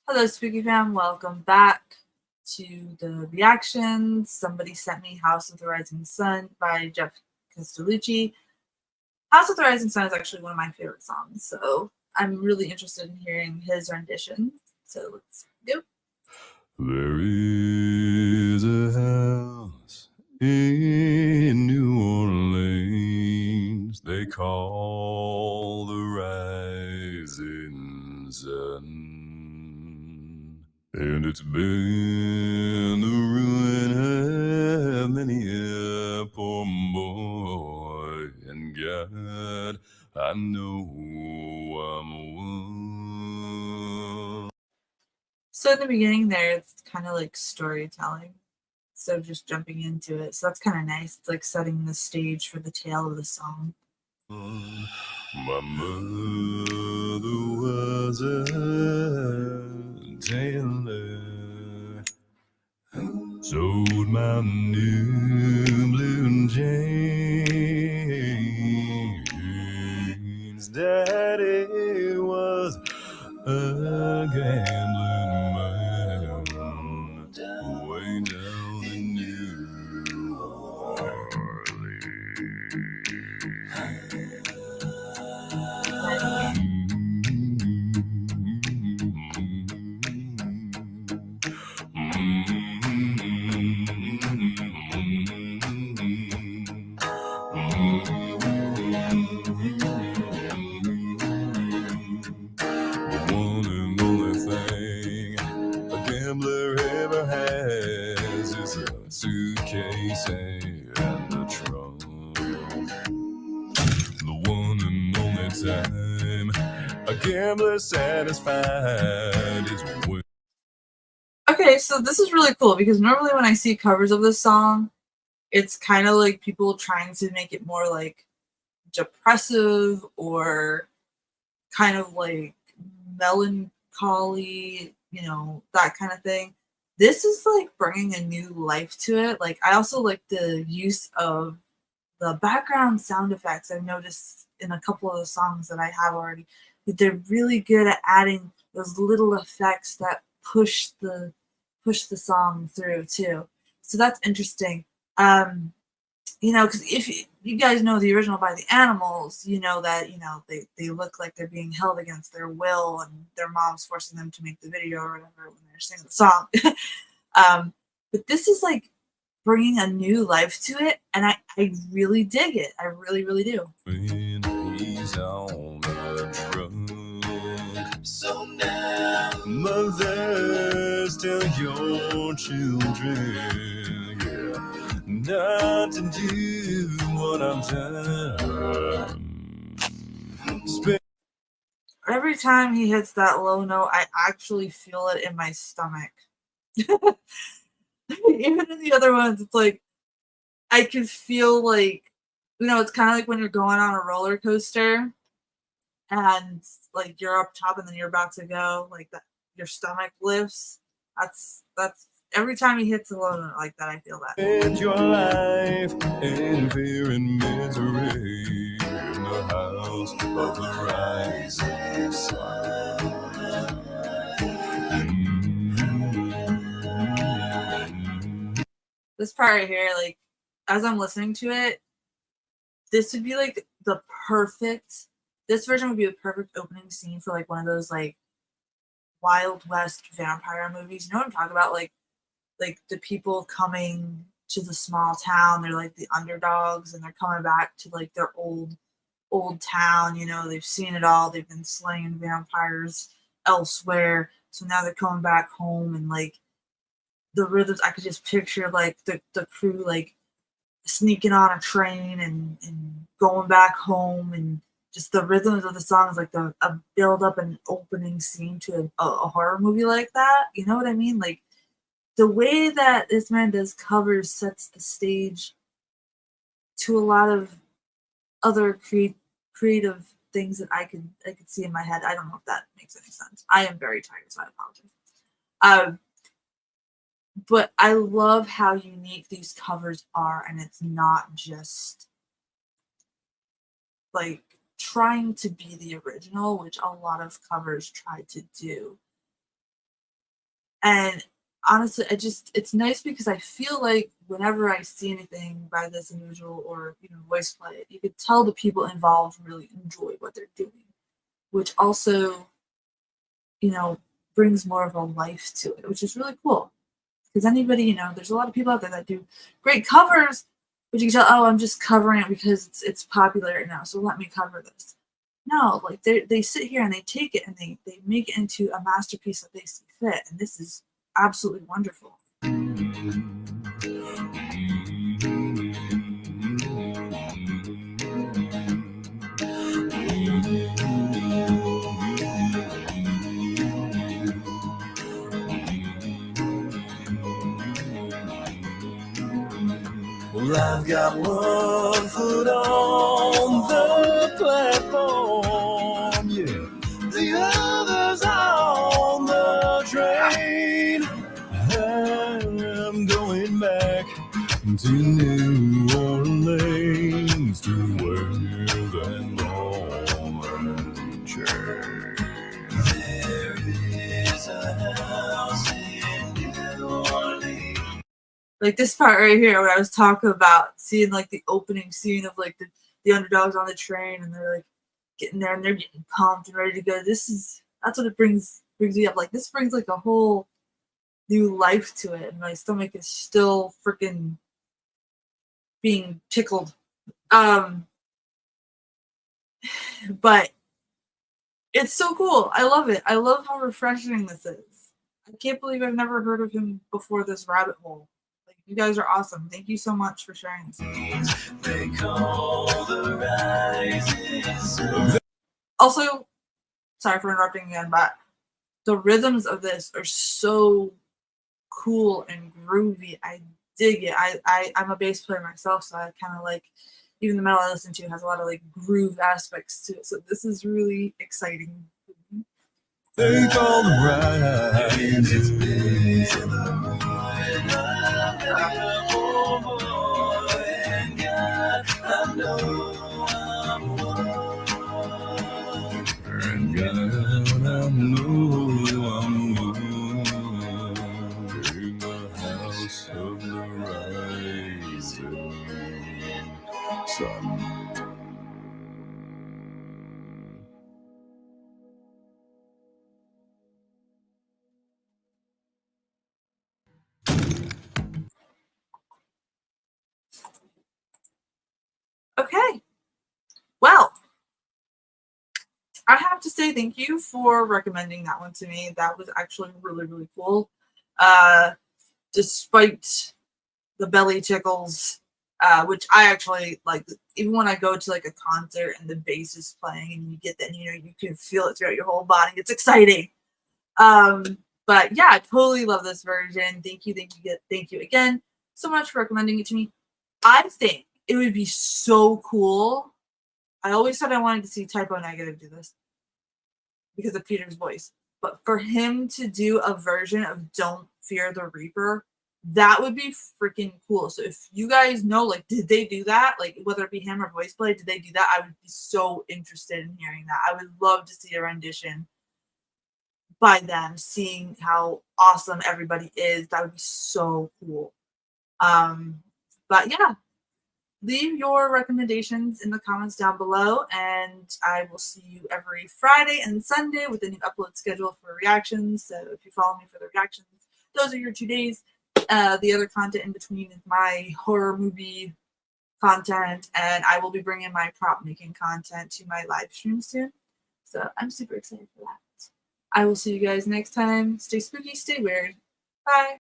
Hello, Spooky Fam. Welcome back to the reactions. Somebody sent me House of the Rising Sun by Geoff Castellucci. House of the Rising Sun is actually one of my favorite songs, so I'm really interested in hearing his rendition. So let's go. There is a house in New Orleans they call the Rising Sun, and it's been the ruin of many a poor boy, and God, I know I'm one. So in the beginning there, it's kind of like storytelling instead of just jumping into it. So that's kind of nice. It's like setting the stage for the tale of the song. My mother was a tailor, sewed my new blue jeans. Daddy was a gambling man way down in New Orleans. The one and only thing a gambler ever has is a suitcase and a trunk. The one and only time a gambler satisfied is when. Okay, so this is really cool because normally when I see covers of this song, it's kind of like people trying to make it more like depressive or kind of like melancholy, that kind of thing. This is like bringing a new life to it. Like, I also like the use of the background sound effects. I've noticed in a couple of the songs that I have already, that they're really good at adding those little effects that push the song through too. So that's interesting. Because if you guys know the original by the Animals, you know that they look like they're being held against their will, and their mom's forcing them to make the video or whatever when they're singing the song. But this is like bringing a new life to it, and I really dig it. I really, really do. When he's on a drunk. So now, mothers, tell your children, yeah, not to do what I've done. Every time he hits that low note, I actually feel it in my stomach. Even in the other ones, it's like I can feel like, it's kind of like when you're going on a roller coaster and like you're up top and then you're about to go, like that, your stomach lifts. That's every time he hits a low note like that, I feel that. And your life in fear and misery in the house of the rising sun. This part right here, like as I'm listening to it, this would be like the perfect. This version would be the perfect opening scene for like one of those like Wild West vampire movies. You know what I'm talking about? Like the people coming to the small town, they're like the underdogs, and they're coming back to like their old town. They've seen it all. They've been slaying vampires elsewhere, so now they're coming back home, and like the rhythms, I could just picture like the crew like sneaking on a train and going back home, and just the rhythms of the songs, like a build up and opening scene to a horror movie like that. You know what I mean? Like the way that this man does covers sets the stage to a lot of other creative things that I could see in my head. I don't know if that makes any sense. I am very tired, so I apologize. But I love how unique these covers are, and it's not just like trying to be the original, which a lot of covers try to do. And honestly, it's nice because I feel like whenever I see anything by this individual or voice play it, you could tell the people involved really enjoy what they're doing, which also you know brings more of a life to it, which is really cool. Because anybody, there's a lot of people out there that do great covers, but you can tell, oh, I'm just covering it because it's popular right now, so let me cover this. No, like they sit here and they take it and they make it into a masterpiece that they see fit, and this is absolutely wonderful. Well, I've got one foot on the platform, yeah. The other's on the train. I'm going back to New Orleans to wear that Norman chain. There is a house in New Orleans. Like this part right here, where I was talking about seeing like the opening scene of like the underdogs on the train, and they're like getting there and they're getting pumped and ready to go. That's what it brings me up. Like this brings like a whole new life to it, and my stomach is still freaking being tickled. But it's so cool. I love it. I love how refreshing this is. I can't believe I've never heard of him before this rabbit hole. Like, you guys are awesome. Thank you so much for sharing this. They call the rises. Also, sorry for interrupting again, but the rhythms of this are so cool and groovy. I dig it. I'm a bass player myself, so I kind of like even the metal I listen to has a lot of like groove aspects to it. So this is really exciting. They call the rise. It's been to the ruin of boy, and God, I know I'm one. And God, I know I'm one. In the house of the rising sun. Okay. Well, I have to say thank you for recommending that one to me. That was actually really, really cool. Despite the belly tickles, which I actually like, even when I go to like a concert and the bass is playing and you get that, you can feel it throughout your whole body. It's exciting. But yeah, I totally love this version. Thank you again so much for recommending it to me. I think it would be so cool. I always said I wanted to see Typo Negative do this because of Peter's voice. But for him to do a version of Don't Fear the Reaper, that would be freaking cool. So if you guys know, like, did they do that? Like, whether it be him or voice play, did they do that? I would be so interested in hearing that. I would love to see a rendition by them, seeing how awesome everybody is. That would be so cool. But yeah, leave your recommendations in the comments down below, and I will see you every Friday and Sunday with a new upload schedule for reactions. So if you follow me for the reactions, those are your 2 days. The other content in between is my horror movie content, and I will be bringing my prop making content to my live stream soon. So I'm super excited for that. I will see you guys next time. Stay spooky, stay weird. Bye.